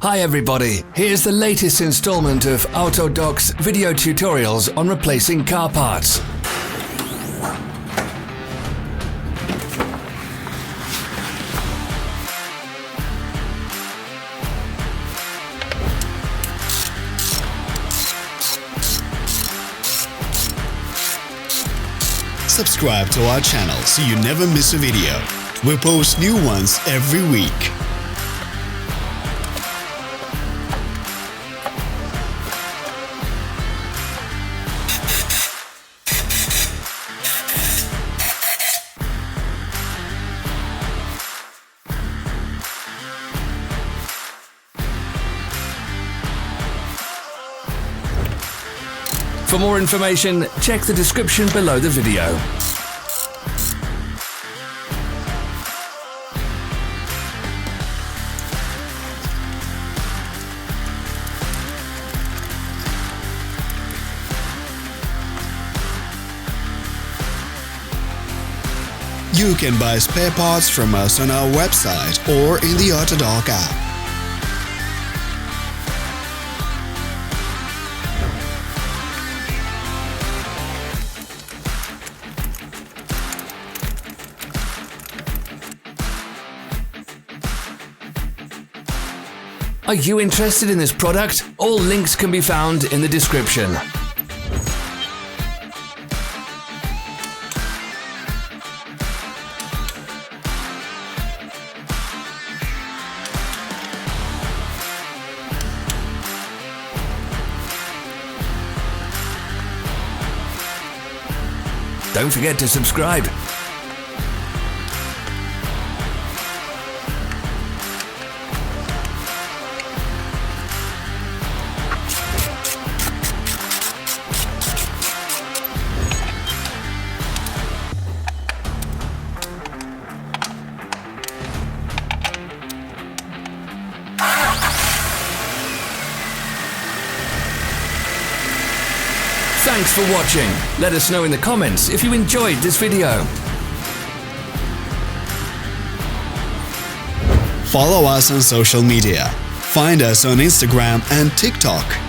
Hi everybody, here's the latest installment of Autodoc's video tutorials on replacing car parts. Subscribe to our channel so you never miss a video. We post new ones every week. For more information, check the description below the video. You can buy spare parts from us on our website or in the Autodoc app. Are you interested in this product? All links can be found in the description. Don't forget to subscribe. Thanks for watching. Let us know in the comments if you enjoyed this video. Follow us on social media. Find us on Instagram and TikTok.